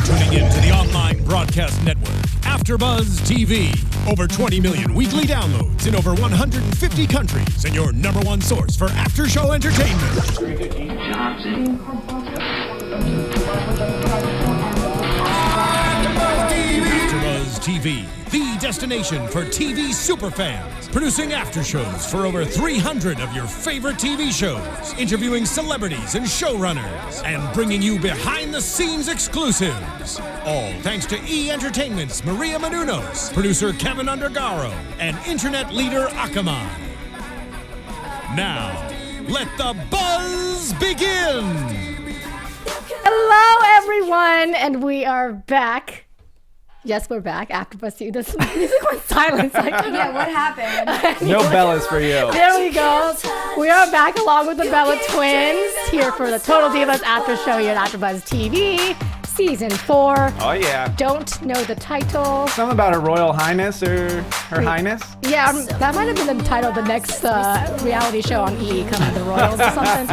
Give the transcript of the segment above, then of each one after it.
You're tuning in to the online broadcast network, AFTERBUZZ TV. Over 20 million weekly downloads in over 150 countries, and your number one source for after-show entertainment. AFTERBUZZ TV, the destination for TV superfans, producing aftershows for over 300 of your favorite TV shows, interviewing celebrities and showrunners, and bringing you behind-the-scenes exclusives. All thanks to E! Entertainment's Maria Menounos, producer Kevin Undergaro, and internet leader Akamai. Now, let the buzz begin! Hello, everyone, and we are back. Yes, we're back. AFTERBUZZ TV. This music went silent. Yeah, what happened? No Bellas for you. There we go. We are back along with the Bella twins here for the Total Divas After Show here at AFTERBUZZ TV, Season 4. Oh, yeah. Don't know the title. Something about her Royal Highness or her Highness? Yeah, that might have been the title of the next reality show on E! Coming the Royals or something.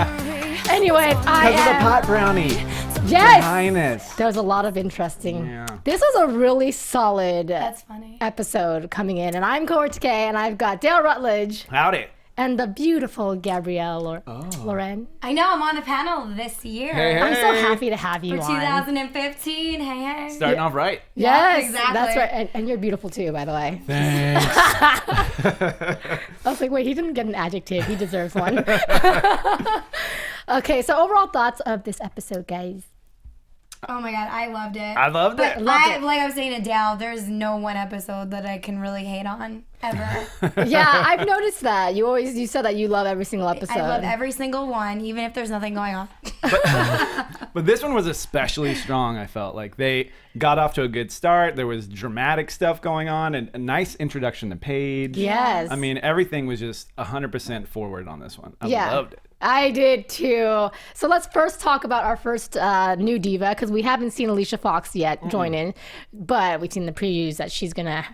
Anyway, Because of the pot brownie. Yes! Her Highness. There was a lot of interesting. Yeah. This was a really solid That's funny. episode coming in. And I'm Kaori Takee, and I've got Dale Rutledge. Howdy. And the beautiful Gabrielle Loren. I know, I'm on a panel this year. Hey. I'm so happy to have you For on. 2015, hey. Starting off right. Yes, exactly. that's right. And you're beautiful too, by the way. Thanks. I was like, wait, he didn't get an adjective. He deserves one. Okay, so overall thoughts of this episode, guys. Oh my god, I loved it. I loved it. Like I was saying to Dale, there's no one episode that I can really hate on, ever. Yeah, I've noticed that. You said that you love every single episode. I love every single one, even if there's nothing going on. But this one was especially strong, I felt. Like they got off to a good start. There was dramatic stuff going on and a nice introduction to Paige. Yes. I mean, everything was just 100% forward on this one. I loved it. I did too. So let's first talk about our first new diva, because we haven't seen Alicia Fox yet join in, but we've seen the previews that she's gonna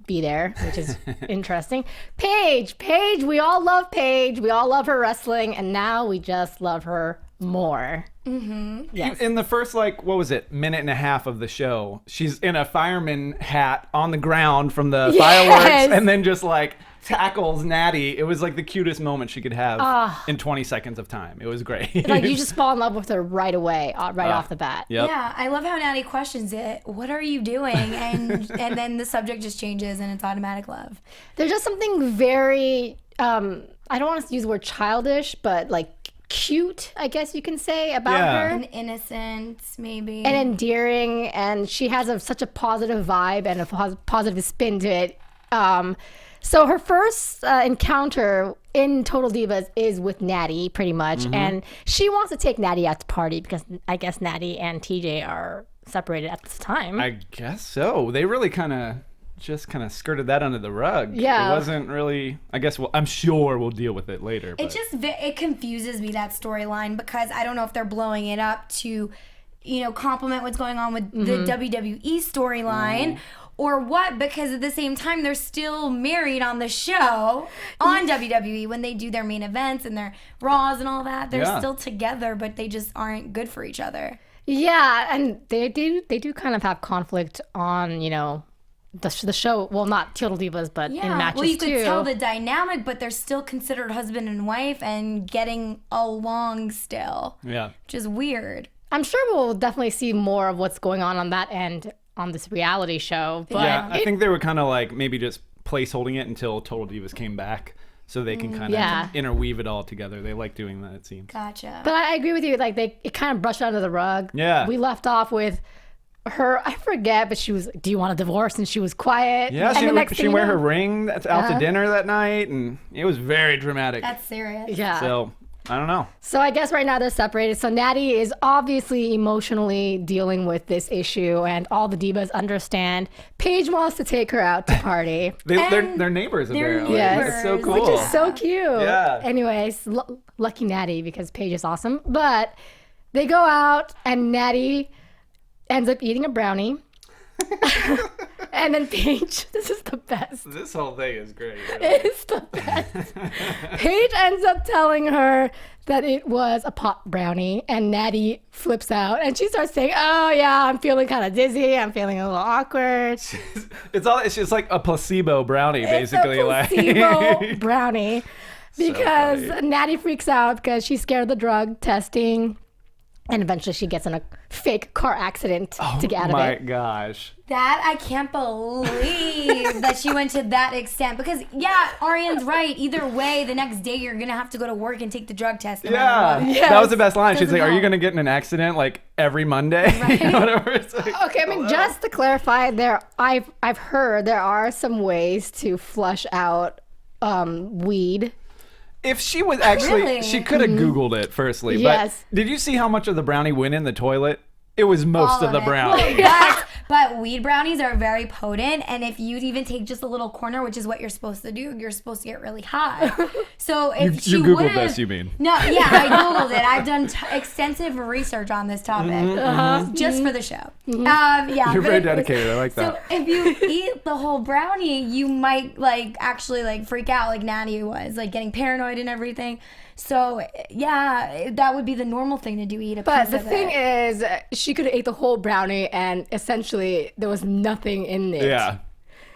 be there, which is interesting. Paige, we all love Paige. We all love her wrestling, and now we just love her more. Mm-hmm. Yes. In the first, minute and a half of the show, she's in a fireman hat on the ground from the fireworks, and then just tackles Natty. It was like the cutest moment she could have in 20 seconds of time. It was great. Like you just fall in love with her right away, off the bat. Yep. Yeah, I love how Natty questions it. What are you doing? And then the subject just changes and it's automatic love. There's just something very, I don't want to use the word childish, but cute, I guess you can say, about her. And innocent, maybe. And endearing, and she has such a positive vibe and a positive spin to it. So her first encounter in Total Divas is with Natty, pretty much, and she wants to take Natty out to party because I guess Natty and TJ are separated at this time. I guess so. They really kind of skirted that under the rug. Yeah. It wasn't really, I guess, I'm sure we'll deal with it later. But. It confuses me, that storyline, because I don't know if they're blowing it up to, complement what's going on with the WWE storyline. Or what, because at the same time, they're still married on the show on WWE when they do their main events and their Raws and all that. They're still together, but they just aren't good for each other. Yeah, and they do kind of have conflict on, the show. Well, not Total Divas, but in matches too. Well, you could tell the dynamic, but they're still considered husband and wife and getting along still. Yeah. Which is weird. I'm sure we'll definitely see more of what's going on that end on this reality show. But I think they were kind of maybe just placeholding it until Total Divas came back so they can kind of interweave it all together. They like doing that, it seems. Gotcha. But I agree with you. It kind of brushed under the rug. Yeah. We left off with her, I forget, but she was, do you want a divorce? And she was quiet. Yeah, and she wear her ring out to dinner that night, and it was very dramatic. That's serious. Yeah. So, I don't know. So I guess right now they're separated. So Natty is obviously emotionally dealing with this issue, and all the divas understand. Paige wants to take her out to party. They're neighbors, apparently. Yes. It's so cool. Which is so cute. Yeah. Anyways, lucky Natty, because Paige is awesome. But they go out, and Natty ends up eating a brownie. And then Paige, this is the best. This whole thing is great. Really. It's the best. Paige ends up telling her that it was a pot brownie, and Natty flips out and she starts saying, "Oh yeah, I'm feeling kind of dizzy. I'm feeling a little awkward." It's just like a placebo brownie, basically. It's a placebo brownie. Because Natty freaks out because she's scared of the drug testing. And eventually she gets in a fake car accident to get out of it. Oh my gosh. That, I can't believe that she went to that extent. Because, yeah, Ariane's right. Either way, the next day you're going to have to go to work and take the drug test. No matter what. That was the best line. She's like, are you going to get in an accident like every Monday? Right. You know, whatever. It's like, okay, I mean, just to clarify, I've heard there are some ways to flush out weed. If she was actually, Really? she could have Googled it firstly. Yes. But did you see how much of the brownie went in the toilet? It was most All of the it. brownie. But weed brownies are very potent, and if you even take just a little corner, which is what you're supposed to do, you're supposed to get really high. So if You Googled this, you mean? No, yeah, I Googled it. I've done extensive research on this topic, just for the show. Yeah, You're but very dedicated. I like that. So if you eat the whole brownie, you might actually freak out like Natty was, like getting paranoid and everything. So yeah, that would be the normal thing to do, eat a But piece the of thing it. is, she could have ate the whole brownie and essentially there was nothing in it. Yeah.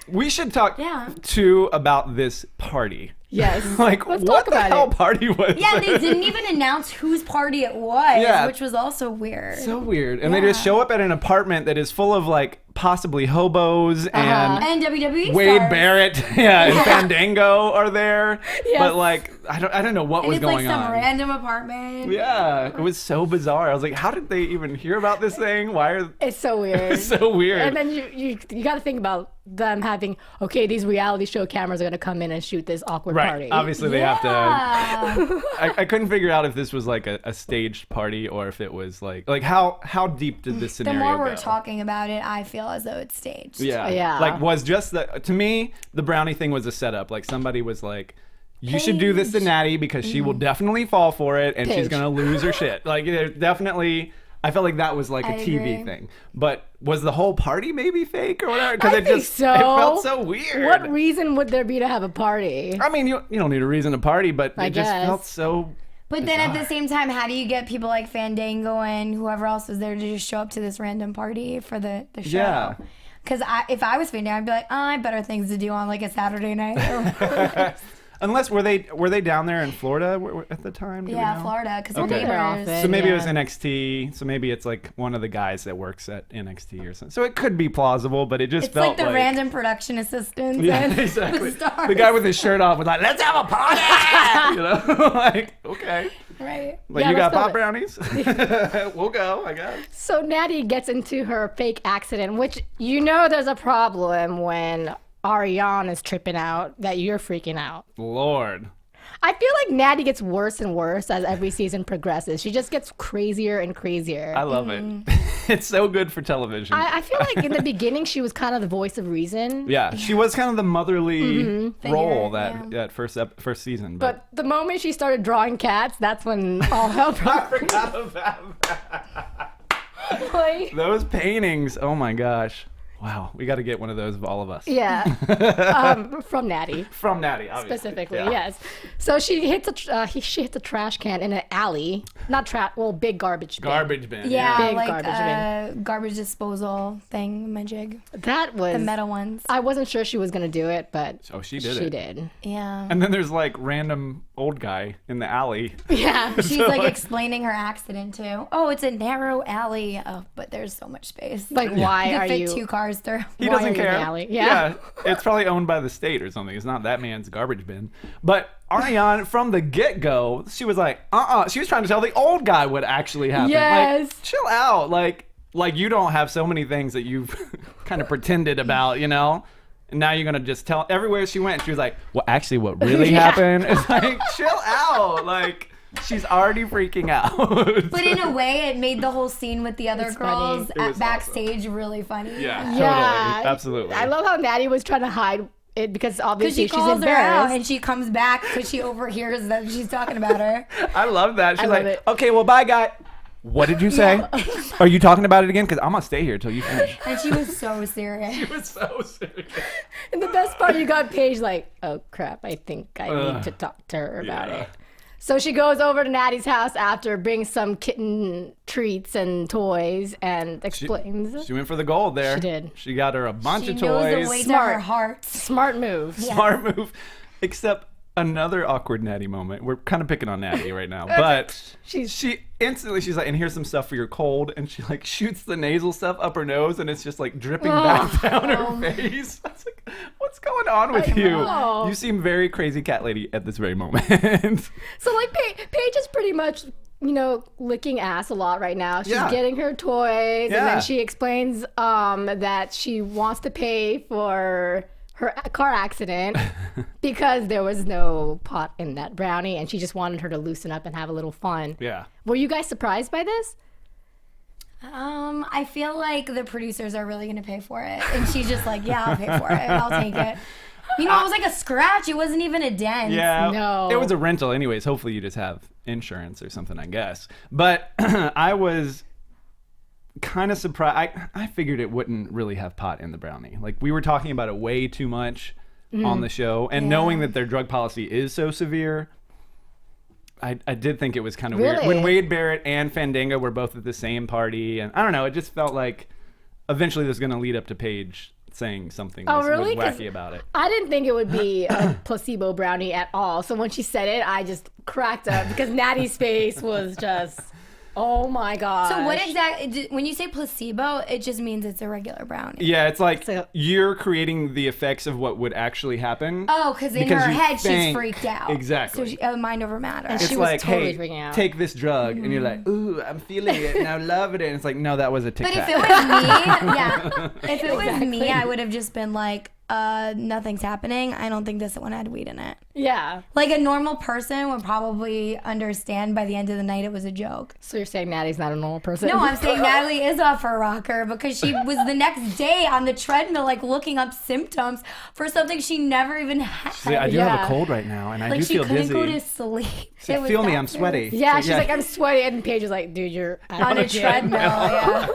We should talk too about this party. Yes. Like, Let's what talk the about hell it. party was? Yeah, like? they didn't even announce whose party it was, Yeah. which was also weird. So weird. And they just show up at an apartment that is full of like possibly hobos and And WWE Wade stars. Barrett, and Fandango are there. Yes. But like, I don't know what And was it's going like some on. random apartment. Yeah, it was so bizarre. I was like, how did they even hear about this thing? Why are It's so weird. it's so weird? And then you got to think about them having, okay, these reality show cameras are going to come in and shoot this awkward right. party. Obviously, they have to. Yeah. I couldn't figure out if this was like a staged party or if it was like how deep did this The scenario more we're go? talking about it, I feel as though it's staged. Yeah. Yeah. Like, was just to me, the brownie thing was a setup. Like, somebody was like, you should do this to Natty because she will definitely fall for it and she's Paige. going to lose her shit. Like, definitely, I felt like that was like a I TV agree. thing. But was the whole party maybe fake or whatever? Because I it think just so. it felt so weird. What reason would there be to have a party? I mean, you don't need a reason to party, but I it just guess. felt so. But then at the same time, how do you get people like Fandango and whoever else was there to just show up to this random party for the show? Yeah. Because if I was Fandango, I'd be like, oh, I have better things to do on like a Saturday night. Unless were they down there in Florida at the time? Do we Yeah, know? Florida, because Okay. we're They were off neighbors. it. So maybe it Yeah. was NXT. So maybe it's like one of the guys that works at NXT or something. So it could be plausible, but it just It's felt like the random production assistants. Yeah, and exactly. The stars. The guy with his shirt off was like, "Let's have a party," you know, like okay. Right. Like, Yeah, you got let's pop go. brownies? We'll go, I guess. So Natty gets into her fake accident, which there's a problem when Ariane is tripping out, that you're freaking out. Lord. I feel like Natty gets worse and worse as every season progresses. She just gets crazier and crazier. I love it. It's so good for television. I feel like in the beginning she was kind of the voice of reason. yeah, she was kind of the motherly role Figure, that first season. But the moment she started drawing cats, that's when all hell broke I forgot about that. loose. Those paintings. Oh my gosh. Wow, we got to get one of those of all of us. Yeah, from Natty From Natty, obviously. specifically. Yeah. Yes. So she hits a trash can in an alley, not big garbage bin. Garbage bin. Yeah, Big like garbage garbage disposal thing, majig. That was The metal ones. I wasn't sure she was gonna do it, but Oh, she did she it. did. Yeah. And then there's like random old guy in the alley. Yeah. She's like explaining her accident too. Oh, it's a narrow alley. Oh, but there's so much space. Like, why you are could fit you? two cars through. He Why doesn't are you in care. the alley? Yeah. It's probably owned by the state or something. It's not that man's garbage bin. But Ariane, from the get-go, she was like, She was trying to tell the old guy what actually happened. Yes. Like, chill out. Like you don't have so many things that you've kind of pretended about, you know? And now you're going to just tell everywhere she went. She was like, well, actually, what really Yeah. happened? It's like, chill out. Like, she's already freaking out. But in a way, it made the whole scene with the other It's girls funny. It was at backstage really funny. Yeah, Yeah. totally. Absolutely. I love how Natty was trying to hide it because Because obviously she she's calls her out embarrassed. and she comes back because she overhears that she's talking about her. I love that. She's love like, it. okay, well, bye, guy. What did you say? Are you talking about it again? Because I'm going to stay here till you finish. And she was so serious. It was so serious. And the best part, you got Paige like, oh crap, I think I need to talk to her about Yeah. it. So she goes over to Natty's house after, brings some kitten treats and toys, and explains. She went for the gold there. She did. She got her a bunch of She knows toys. the way to her heart. Smart move. Smart move. Except another awkward Natty moment. We're kind of picking on Natty right now, but she instantly, she's like, and here's some stuff for your cold, and she like shoots the nasal stuff up her nose, and it's just like dripping back down her face. I was like, what's going on with you? know. You seem very crazy cat lady at this very moment. So like Paige is pretty much, licking ass a lot right now. She's getting her toys, and then she explains that she wants to pay for her car accident because there was no pot in that brownie, and she just wanted her to loosen up and have a little fun. Yeah. Were you guys surprised by this? I feel like the producers are really gonna pay for it, and she's just like, yeah, I'll pay for it. I'll take it. It was like a scratch. It wasn't even a dent. Yeah. No. It was a rental anyways. Hopefully you just have insurance or something, I guess. But I was kind of surprised. I figured it wouldn't really have pot in the brownie. Like, we were talking about it way too much on the show, and knowing that their drug policy is so severe, I did think it was kind of weird. When Wade Barrett and Fandango were both at the same party, and I don't know, it just felt like eventually this was going to lead up to Paige saying something was wacky about it. I didn't think it would be a placebo brownie at all. So when she said it, I just cracked up because Natty's face was just... Oh my god! So what exactly? When you say placebo, it just means it's a regular brownie. Yeah, it's like you're creating the effects of what would actually happen. Oh, because in her head she's freaked out. Exactly. So she, mind over matter. And it's she like, was totally hey, freaking out. take this drug, and you're like, ooh, I'm feeling it, and I love it, and it's like, no, that was a Tic But Tac. if it was me, if it was me, I would have just been like, nothing's happening. I don't think this one had weed in it. Yeah. Like a normal person would probably understand by the end of the night it was a joke. So you're saying Natty's not a normal person? No, I'm saying Natalie is off her rocker because she was the next day on the treadmill, like looking up symptoms for something she never even had. See, I do have a cold right now, and I like do she feel couldn't dizzy. go to sleep. See, feel me, I'm sweaty. Yeah, So, she's like, I'm sweaty, and Paige is like, dude, you're on a treadmill. Yeah.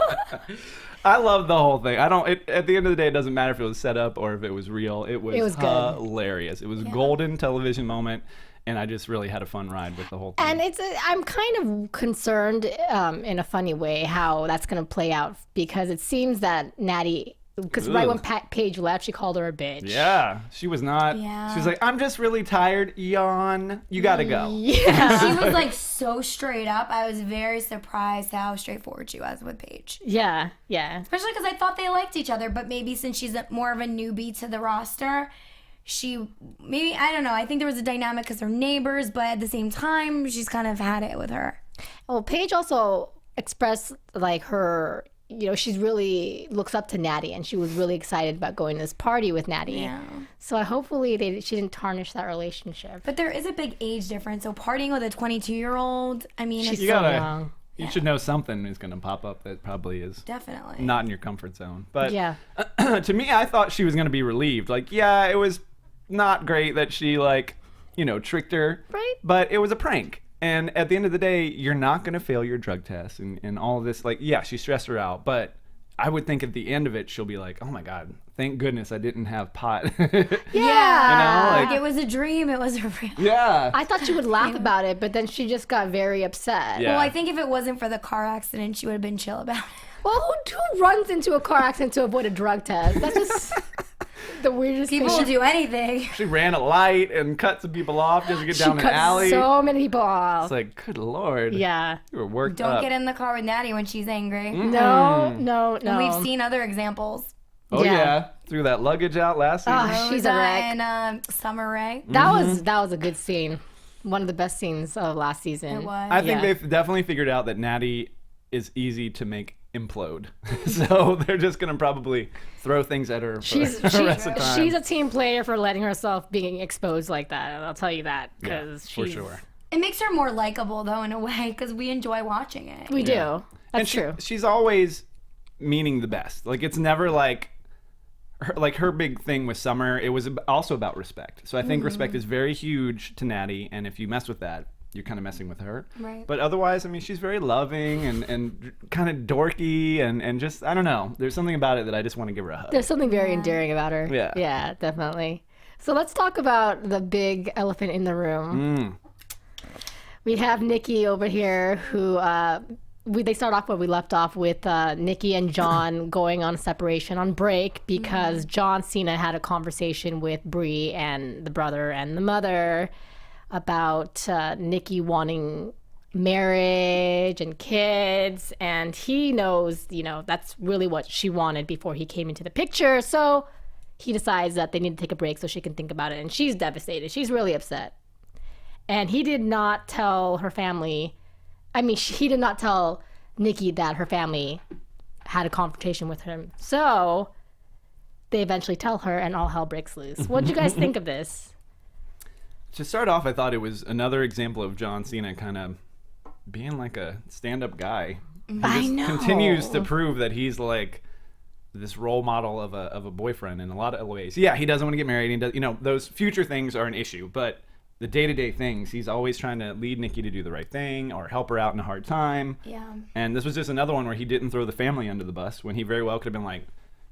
I love the whole thing. At the end of the day, it doesn't matter if it was set up or if it was real. It was good. Hilarious. It was a golden television moment, and I just really had a fun ride with the whole thing. And I'm kind of concerned in a funny way how that's going to play out, because it seems that Natty, because right when Paige left, she called her a bitch. Yeah, she was not. Yeah. She was like, I'm just really tired. Yawn. You gotta go. Yeah. She was like so straight up. I was very surprised how straightforward she was with Paige. Yeah. Yeah. Especially because I thought they liked each other, but maybe since she's more of a newbie to the roster, I don't know. I think there was a dynamic because they're neighbors, but at the same time, she's kind of had it with her. Well, Paige also expressed like her, she really looks up to Natty, and she was really excited about going to this party with Natty. Yeah. So hopefully she didn't tarnish that relationship. But there is a big age difference. So partying with a 22-year-old, I mean, She's it's so young. You should know something is going to pop up that probably is definitely not in your comfort zone. But Yeah. to me, I thought she was going to be relieved. Like, yeah, it was not great that she tricked her. Right. But it was a prank. And at the end of the day, you're not going to fail your drug test and all of this. Like, yeah, she stressed her out, but I would think at the end of it, she'll be like, oh my God, thank goodness I didn't have pot. Yeah. like it was a dream. It was a real. Yeah. I thought she would laugh about it, but then she just got very upset. Yeah. Well, I think if it wasn't for the car accident, she would have been chill about it. Well, who runs into a car accident to avoid a drug test? That's just the weirdest People thing. will do anything. She ran a light and cut some people off just to get down She an cut alley. so many people off. It's like, good Lord. Yeah. You were worked Don't up. get in the car with Natty when she's angry. No. And we've seen other examples. Oh Yeah. yeah. Threw that luggage out last season. Ah, she's a Rosa wreck. and Summer Rae. That was a good scene. One of the best scenes of last season. It was. I think Yeah. they've definitely figured out that Natty is easy to make implode. So they're just going to probably throw things at her for the rest of the time. She's a team player for letting herself being exposed like that. I'll tell you that. Yeah, Because for sure. It makes her more likable, though, in a way, because we enjoy watching it. We do. That's And true. She's always meaning the best. Like, it's never like her big thing with Summer, it was also about respect. So I think respect is very huge to Natty, and if you mess with that, you're kind of messing with her. Right. But otherwise, I mean, she's very loving and kind of dorky and just, I don't know. There's something about it that I just want to give her a hug. There's something very endearing about her. Yeah. Yeah, definitely. So let's talk about the big elephant in the room. We have Nikki over here who they start off where we left off with Nikki and John going on separation on break because John Cena had a conversation with Brie and the brother and the mother about Nikki wanting marriage and kids, and he knows, that's really what she wanted before he came into the picture. So he decides that they need to take a break so she can think about it, and she's devastated. She's really upset. And he did not tell her family. He did not tell Nikki that her family had a confrontation with him. So they eventually tell her, and all hell breaks loose. What did you guys think of this? To start off, I thought it was another example of John Cena kind of being like a stand-up guy. I know. Continues to prove that he's like this role model of a boyfriend in a lot of ways. Yeah, he doesn't want to get married. He does, those future things are an issue, but the day-to-day things, he's always trying to lead Nikki to do the right thing or help her out in a hard time. Yeah. And this was just another one where he didn't throw the family under the bus when he very well could have been like,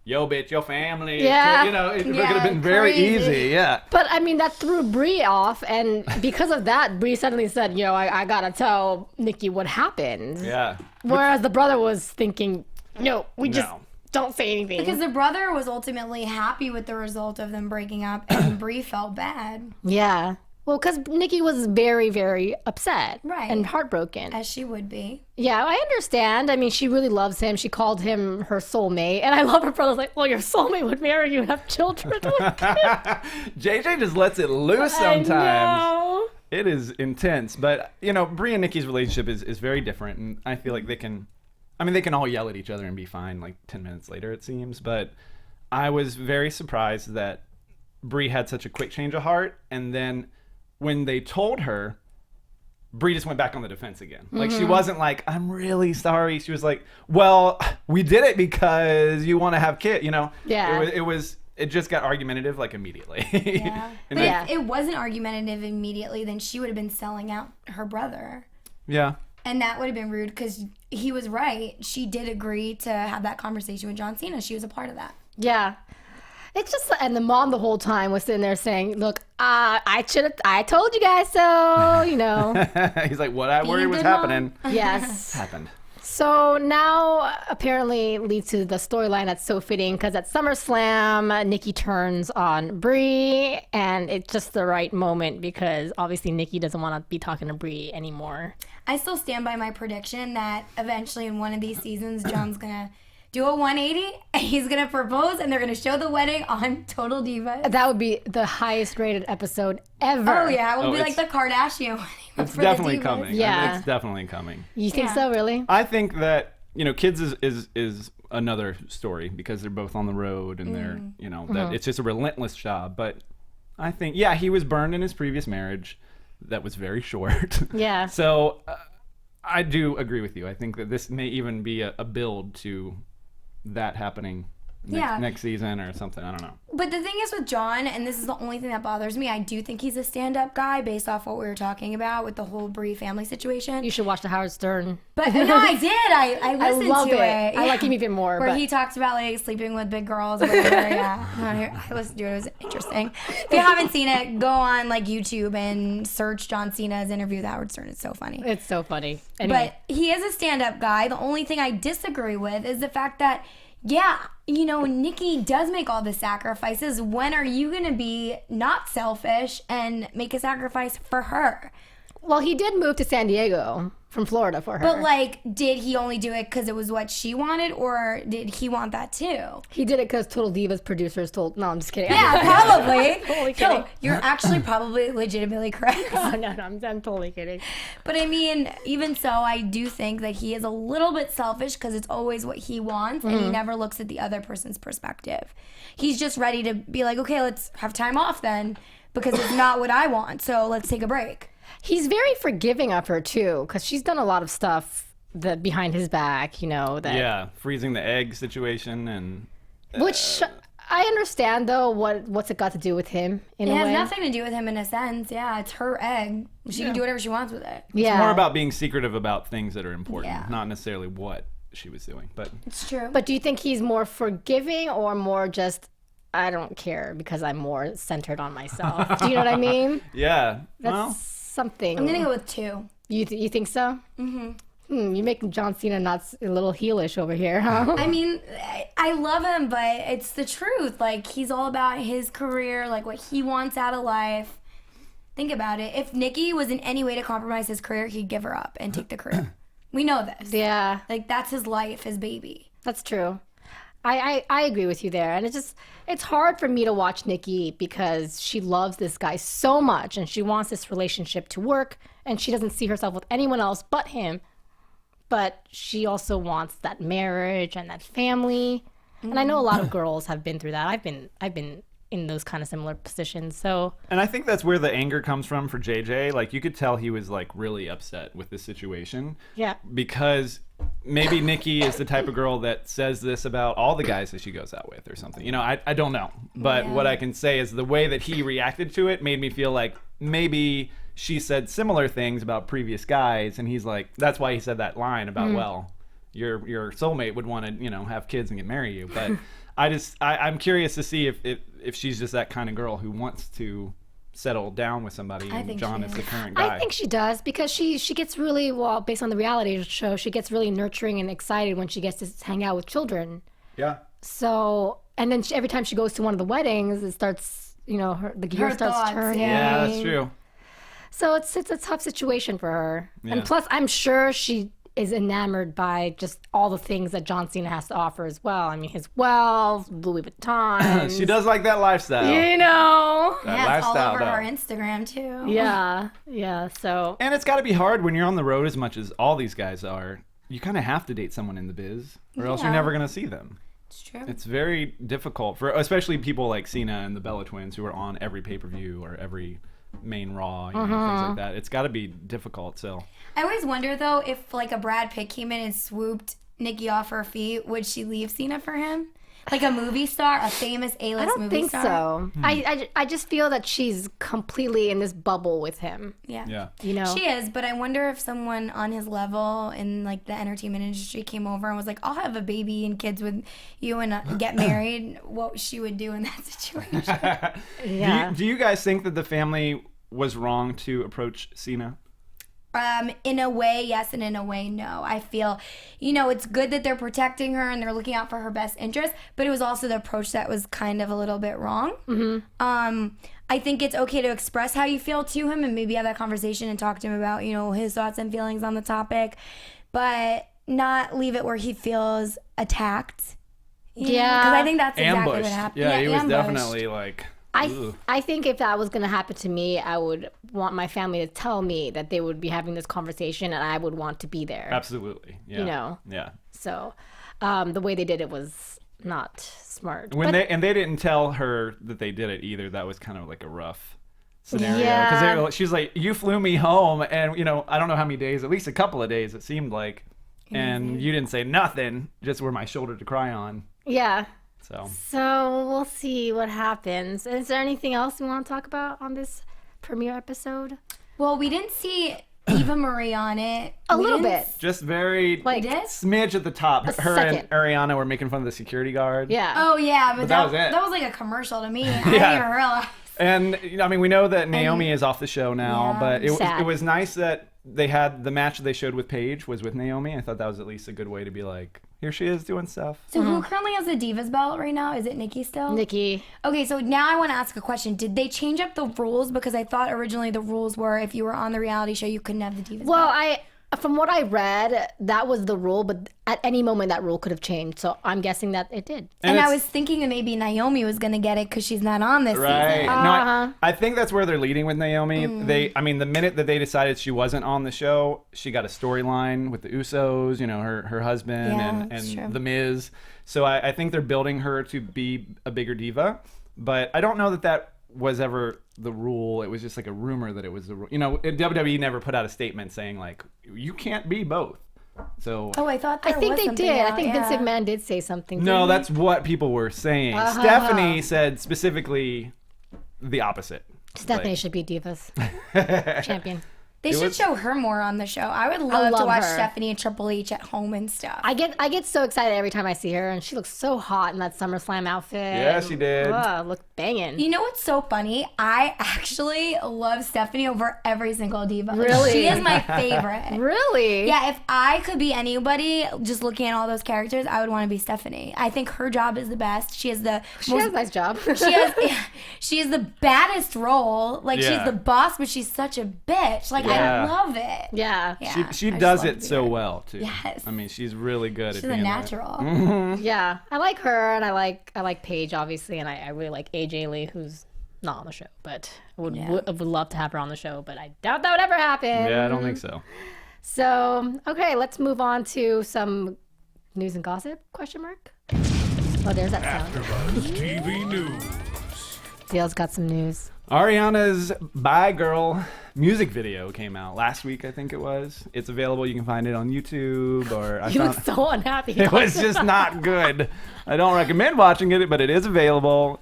yo, bitch, your family. Yeah. It could have been very easy. Yeah. But that threw Brie off, and because of that, Brie suddenly said, I gotta tell Nikki what happened. Yeah. Whereas the brother was thinking, no, we just don't say anything. Because the brother was ultimately happy with the result of them breaking up, and Brie felt bad. Yeah. Well, because Nikki was very, very upset. Right. And heartbroken. As she would be. Yeah, I understand. She really loves him. She called him her soulmate. And I love her brother's like, well, your soulmate would marry you and have children. JJ just lets it loose sometimes. I know. It is intense. But, Brie and Nikki's relationship is very different. And I feel like they can all yell at each other and be fine like 10 minutes later, it seems. But I was very surprised that Brie had such a quick change of heart. And then when they told her, Brie just went back on the defense again. Like, she wasn't like, I'm really sorry. She was like, well, we did it because you want to have kids, Yeah. It just got argumentative, like, immediately. Yeah. And But if it wasn't argumentative immediately, then she would have been selling out her brother. Yeah. And that would have been rude because he was right. She did agree to have that conversation with John Cena. She was a part of that. Yeah. It's just, and the mom the whole time was sitting there saying, look, I told you guys so, He's like, what I worried was happening. Yes. Happened. So now apparently leads to the storyline that's so fitting because at SummerSlam, Nikki turns on Brie, and it's just the right moment because obviously Nikki doesn't want to be talking to Brie anymore. I still stand by my prediction that eventually in one of these seasons, John's going to do a 180 and he's going to propose and they're going to show the wedding on Total Divas. That would be the highest rated episode ever. Oh, yeah. It will be like the Kardashian wedding. It's for definitely the Divas. coming. Yeah. It's definitely coming. You think so, really? I think that, kids is another story because they're both on the road and they're, that it's just a relentless job. But I think, he was burned in his previous marriage. That was very short. Yeah. So I do agree with you. I think that this may even be a build to that happening next season or something. I don't know. But the thing is with John, and this is the only thing that bothers me, I do think he's a stand-up guy based off what we were talking about with the whole Brie family situation. You should watch the Howard Stern. But no, I did. I listened I love to it. it. I like him even more. Where but he talks about like sleeping with big girls or whatever. I listened to it. It was interesting. If you haven't seen it, go on like YouTube and search John Cena's interview with Howard Stern. It's so funny. It's so funny. Anyway. But he is a stand-up guy. The only thing I disagree with is the fact that Nikki does make all the sacrifices. When are you going to be not selfish and make a sacrifice for her? Well, he did move to San Diego from Florida for her. But, did he only do it because it was what she wanted, or did he want that too? He did it because Total Divas producers told... No, I'm just kidding. Yeah, probably. Totally kidding. No, you're actually probably legitimately correct. Oh, no, I'm totally kidding. But, even so, I do think that he is a little bit selfish because it's always what he wants, and he never looks at the other person's perspective. He's just ready to be like, okay, let's have time off then, because it's not what I want, so let's take a break. He's very forgiving of her too, because she's done a lot of stuff that behind his back, that freezing the egg situation and which I understand though. What's it got to do with him in a way? It has nothing to do with him in a sense. Yeah, it's her egg. She can do whatever she wants with it. Yeah, it's more about being secretive about things that are important, Yeah. not necessarily what she was doing. But It's true. But do you think he's more forgiving or more just I don't care because I'm more centered on myself? Do you know what I mean? yeah, That's well, something. I'm gonna go with 2. You think so? Mm-hmm. You're making John Cena not a little heelish over here, huh? I mean, I love him, but it's the truth. Like, he's all about his career, like what he wants out of life. Think about it. If Nikki was in any way to compromise his career, he'd give her up and take the career. We know this. Yeah. Like, that's his life, his baby. That's true. I agree with you there. And it's hard for me to watch Nikki because she loves this guy so much and she wants this relationship to work and she doesn't see herself with anyone else but him. But she also wants that marriage and that family. And I know a lot of girls have been through that. I've been in those kind of similar positions. So, and I think that's where the anger comes from for JJ. Like, you could tell he was like really upset with the situation. Yeah. Because maybe Nikki is the type of girl that says this about all the guys that she goes out with or something. You know, I don't know. But what I can say is the way that he reacted to it made me feel like maybe she said similar things about previous guys, and he's like, that's why he said that line about, well, your soulmate would want to, you know, have kids and get married you. But I'm curious to see if she's just that kind of girl who wants to settle down with somebody, and John is the current guy. I think she does because she gets really, well, based on the reality show, she gets really nurturing and excited when she gets to hang out with children. Yeah. So, and then every time she goes to one of the weddings, it starts, you know, the gear starts turning. Yeah, that's true. So it's a tough situation for her. Yeah. And plus, I'm sure she is enamored by just all the things that John Cena has to offer as well. I mean, his wealth, Louis Vuitton. She does like that lifestyle. You know. Yeah, it's all over her Instagram, too. Yeah, so. And it's got to be hard when you're on the road as much as all these guys are. You kind of have to date someone in the biz, or else you're never going to see them. It's true. It's very difficult for, especially people like Cena and the Bella Twins who are on every pay-per-view or every main Raw, you know, things like that. It's got to be difficult. So I always wonder though, if like a Brad Pitt came in and swooped Nikki off her feet, would she leave Cena for him? Like a movie star, a famous A-list movie star? I don't think so. I just feel that she's completely in this bubble with him. Yeah. You know? She is, but I wonder if someone on his level in like the entertainment industry came over and was like, I'll have a baby and kids with you and get married, what she would do in that situation. Yeah. Do you guys think that the family was wrong to approach Cena? In a way, yes, and in a way, no. I feel, you know, it's good that they're protecting her and they're looking out for her best interest, but it was also the approach that was kind of a little bit wrong. I think it's okay to express how you feel to him and maybe have that conversation and talk to him about, you know, his thoughts and feelings on the topic, but not leave it where he feels attacked. Yeah. Because I think that's exactly Ambushed. what happened. Yeah, he was ambushed. definitely like... I think if that was going to happen to me, I would want my family to tell me that they would be having this conversation and I would want to be there. Absolutely. Yeah. You know? Yeah. So the way they did it was not smart. They didn't tell her that they did it either. That was kind of like a rough scenario. Yeah. Because she's like, you flew me home and, you know, I don't know how many days, at least a couple of days it seemed like. And you didn't say nothing, just were my shoulder to cry on. Yeah. So we'll see what happens. Is there anything else we want to talk about on this premiere episode? Well, we didn't see Eva Marie on it. A little bit. just very Like, smidge at the top. Her second. and Ariana were making fun of the security guard. Yeah. Oh, yeah, but that was it. That was like a commercial to me. I didn't even realize. And I mean, we know that Naomi is off the show now, Yeah. but Sad. it was nice that they had the match that they showed with Paige was with Naomi. I thought that was at least a good way to be like, here she is doing stuff. So who currently has the Divas belt right now? Is it Nikki still? Nikki. Okay, so now I want to ask a question. Did they change up the rules? Because I thought originally the rules were if you were on the reality show, you couldn't have the Divas Well, belt. from what I read, that was the rule, but at any moment that rule could have changed. So I'm guessing that it did. And I was thinking that maybe Naomi was going to get it because she's not on this Right. season. No, I think that's where they're leading with Naomi. The minute that they decided she wasn't on the show, she got a storyline with the Usos, you know, her husband Yeah, that's true. and The Miz. So I think they're building her to be a bigger diva. But I don't know that was ever the rule. It was just like a rumor that it was the rule. You know, WWE never put out a statement saying like, you can't be both. So Oh, I thought I there think was they something did. I out, think yeah. Vince McMahon did say something. no, didn't he? that's what people were saying. Stephanie said specifically the opposite. Stephanie Like, should be Divas champion. They should show her more on the show. I would love to watch Stephanie and Triple H at home and stuff. I get so excited every time I see her, and she looks so hot in that SummerSlam outfit. Yeah, she did. Look banging. You know what's so funny? I actually love Stephanie over every single diva. Really? She is my favorite. Really? Yeah, if I could be anybody, just looking at all those characters, I would want to be Stephanie. I think her job is the best. She has a nice job. she has the baddest role. Like, she's the boss, but she's such a bitch. Like, I love it. Yeah. She does it so well, too. Yes. I mean, she's really good at being She's a natural. Yeah. I like her, and I like Paige, obviously, and I really like AJ Lee, who's not on the show, but would love to have her on the show, but I doubt that would ever happen. Yeah, I don't think so. So, okay, let's move on to some news and gossip, ? Oh, there's that sound. AfterBuzz TV News. Dale's got some news. Ariana's Bye Girl music video came out last week, I think it was. It's available. You can find it on YouTube. You look so unhappy. It was just not good. I don't recommend watching it, but it is available.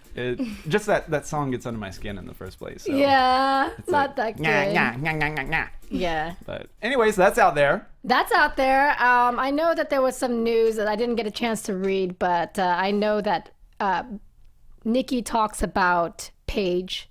Just that song gets under my skin in the first place. So Yeah, it's not like, that good. nah. Yeah. But anyways, that's out there. That's out there. I know that there was some news that I didn't get a chance to read, but I know that Nikki talks about Paige.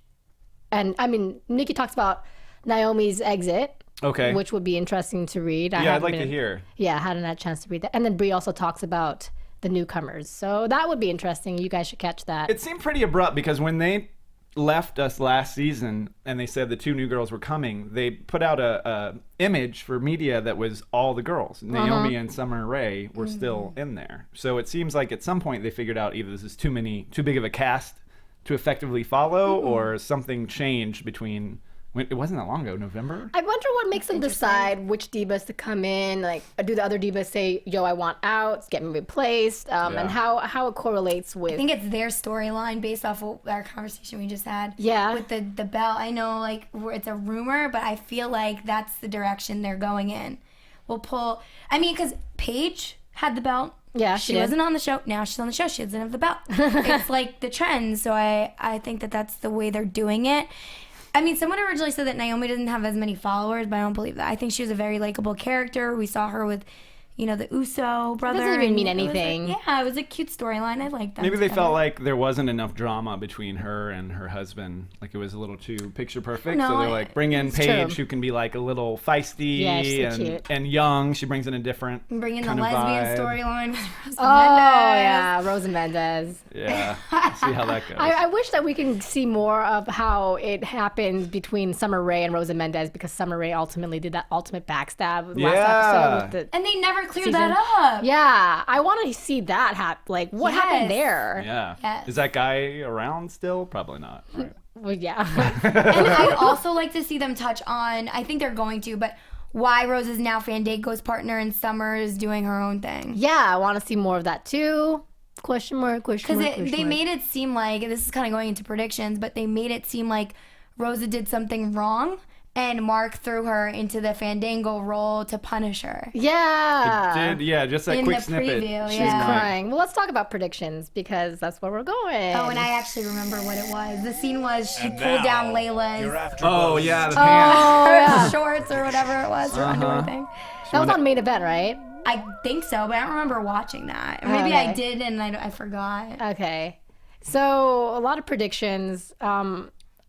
And I mean, Nikki talks about Naomi's exit. Okay. Which would be interesting to read. I'd like to hear. Yeah, I hadn't had a chance to read that. And then Brie also talks about the newcomers. So that would be interesting. You guys should catch that. It seemed pretty abrupt because when they left us last season and they said the 2 new girls were coming, they put out a image for media that was all the girls. Naomi and Summer Rae were still in there. So it seems like at some point they figured out either this is too big of a cast to effectively follow, or something changed between. It wasn't that long ago, November? I wonder what makes them decide which divas to come in. Like, do the other divas say, yo, I want out, get me replaced? And how it correlates with... I think it's their storyline based off of our conversation we just had. Yeah. With the belt. I know, like, it's a rumor, but I feel like that's the direction they're going in. We'll pull... I mean, because Paige had the belt. Yeah, she wasn't on the show. Now she's on the show. She doesn't have the belt. It's like the trend. So I think that's the way they're doing it. I mean, someone originally said that Naomi doesn't have as many followers, but I don't believe that. I think she was a very likable character. We saw her with, the Uso brother. It doesn't even mean anything. It was a cute storyline. I liked that. Maybe they felt like there wasn't enough drama between her and her husband. Like it was a little too picture perfect. So they're like, bring in Paige, who can be like a little feisty and young. She brings in a different bring in the kind of lesbian vibe. storyline with Rosa Mendez. Yeah, Rosa Mendez. Yeah, see how that goes. I wish that we can see more of how it happened between Summer Rae and Rosa Mendez, because Summer Rae ultimately did that ultimate backstab last episode. With and they never cleared that up. Yeah, I want to see that happen. Like, what happened there? Yeah. Yes. Is that guy around still? Probably not. Right. Well, yeah. And I'd also like to see them touch on, I think they're going to, but why Rose is now Fandango's partner and Summer is doing her own thing. Yeah, I want to see more of that too. Question mark. Because they made it seem like, this is kind of going into predictions, but they made it seem like Rosa did something wrong and Mark threw her into the Fandango role to punish her. Yeah. It did, just that in quick the snippet. Preview, She's crying. Well, let's talk about predictions, because that's where we're going. Oh, and I actually remember what it was. The scene was she pulled down Layla's The pants. shorts or whatever it was, her underwear thing. That was on Main Event, right? I think so, but I don't remember watching that. Maybe I did and I forgot. Okay. So, a lot of predictions.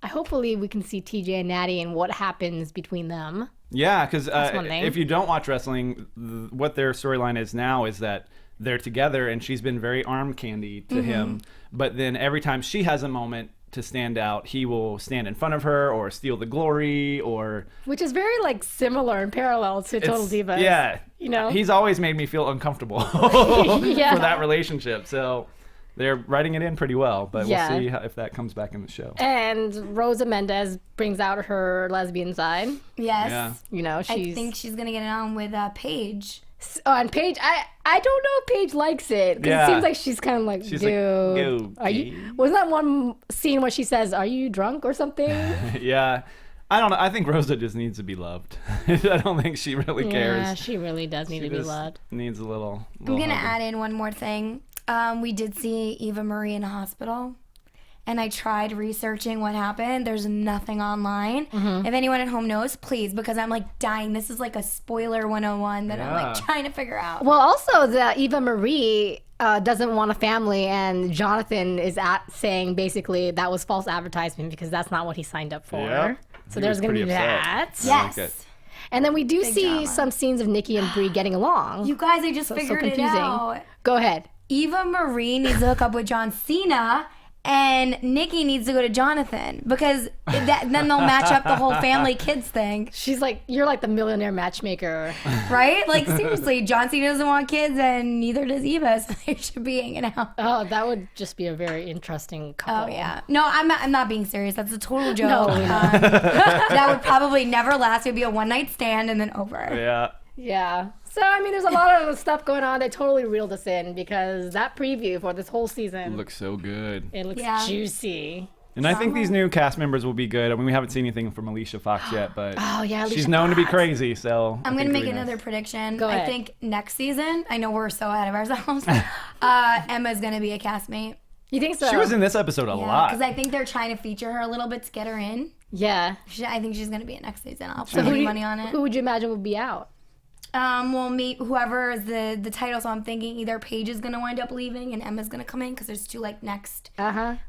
Hopefully we can see TJ and Natty and what happens between them. Yeah, because if you don't watch wrestling, what their storyline is now is that they're together and she's been very arm candy to him. But then every time she has a moment to stand out, he will stand in front of her or steal the glory or... Which is very similar and parallel to Total Divas. Yeah. He's always made me feel uncomfortable for that relationship. So... They're writing it in pretty well, but we'll see if that comes back in the show. And Rosa Mendez brings out her lesbian side. Yes. Yeah. I think she's going to get it on with Paige. Oh, and Paige, I don't know if Paige likes it. Because it seems like she's kind of like, she's dude. Are you? Wasn't that one scene where she says, are you drunk or something? Yeah. I don't know. I think Rosa just needs to be loved. I don't think she really cares. Yeah, she really does need to be loved. Needs a little I'm going to add in one more thing. We did see Eva Marie in a hospital, and I tried researching what happened. There's nothing online. If anyone at home knows, please, because I'm like dying. This is like a spoiler 101 that I'm like trying to figure out. Well, also the Eva Marie doesn't want a family, and Jonathan is saying basically that was false advertisement because that's not what he signed up for. Yep. So He there's was going to be pretty upset. that. Yes. like it. And then we do Big see drama. some scenes of Nikki and Brie getting along. You guys, I just so figured it confusing. out. Go ahead. Eva Marie needs to hook up with John Cena, and Nikki needs to go to Jonathan, because then they'll match up the whole family kids thing, She's like, you're like the millionaire matchmaker. right? Like, seriously, John Cena doesn't want kids, and neither does Eva, so they should be hanging out. Oh, that would just be a very interesting couple. Oh yeah, no, I'm not being serious. That's a total joke. No. That would probably never last. It'd be a one night stand and then over. Yeah. Yeah. So, I mean, there's a lot of stuff going on. They totally reeled us in because that preview for this whole season, Looks so good. it looks Yeah. juicy. And I think these new cast members will be good. I mean, we haven't seen anything from Alicia Fox yet, but Oh, yeah, she's Alicia known to be Fox. crazy, so I'm I gonna think make it'll be another nice. prediction. Go I ahead. think next season, I know we're so ahead of ourselves. Emma's gonna be a castmate. You think so? She was in this episode a lot. Because I think they're trying to feature her a little bit to get her in. Yeah. I think she's gonna be in next season. I'll So put any money on it. Who would you imagine would be out? Well, whoever is the title. So I'm thinking either Paige is gonna wind up leaving and Emma's gonna come in because there's two like next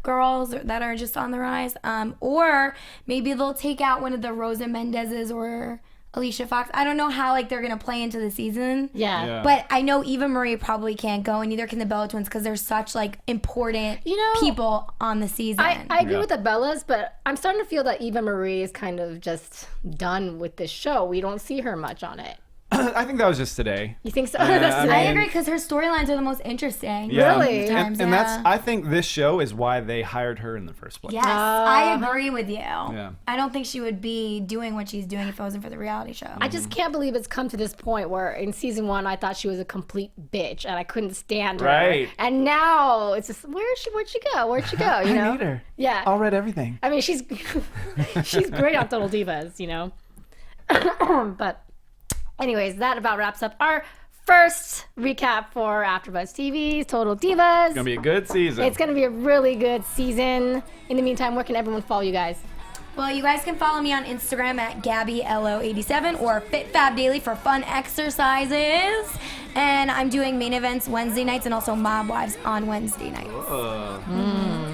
girls that are just on the rise. Or maybe they'll take out one of the Rosa Mendez's or Alicia Fox. I don't know how like they're gonna play into the season. Yeah. But I know Eva Marie probably can't go, and neither can the Bella Twins because they're such like important people on the season. I agree with the Bellas, but I'm starting to feel that Eva Marie is kind of just done with this show. We don't see her much on it. I think that was just today. You think so? Yeah, That's I today. I mean- agree because her storylines are the most interesting. Yeah. Really? Times, And that's, yeah. I think this show is why they hired her in the first place. Yes, I agree with you. Yeah. I don't think she would be doing what she's doing if it wasn't for the reality show. I just can't believe it's come to this point where in season 1 I thought she was a complete bitch and I couldn't stand her. Right. And now it's just where'd she go? Where'd she go? You know? I need her. Yeah. I'll read everything. I mean she's she's great on Total Divas, you know. But anyways, that about wraps up our first recap for AfterBuzz TV's Total Divas. It's gonna be a good season. It's gonna be a really good season. In the meantime, where can everyone follow you guys? Well, you guys can follow me on Instagram at GabbyLO87 or FitFabDaily for fun exercises. And I'm doing main events Wednesday nights and also Mob Wives on Wednesday nights.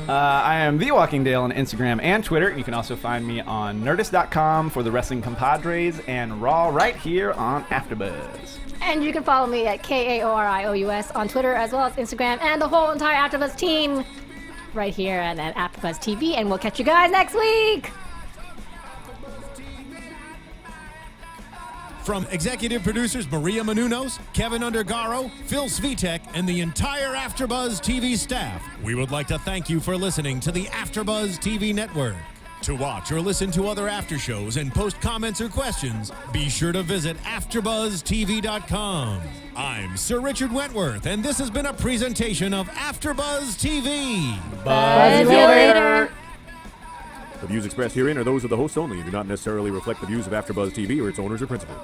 I am The Walking Dale on Instagram and Twitter. You can also find me on Nerdist.com for the Wrestling Compadres and Raw right here on AfterBuzz. And you can follow me at KAORIOUS on Twitter as well as Instagram and the whole entire AfterBuzz team right here at AfterBuzz TV. And we'll catch you guys next week. From executive producers Maria Menounos, Kevin Undergaro, Phil Svitek, and the entire AfterBuzz TV staff, we would like to thank you for listening to the AfterBuzz TV network. To watch or listen to other after shows and post comments or questions, be sure to visit AfterBuzzTV.com. I'm Sir Richard Wentworth, and this has been a presentation of AfterBuzz TV. Bye. See you later. The views expressed herein are those of the hosts only and do not necessarily reflect the views of AfterBuzz TV or its owners or principals.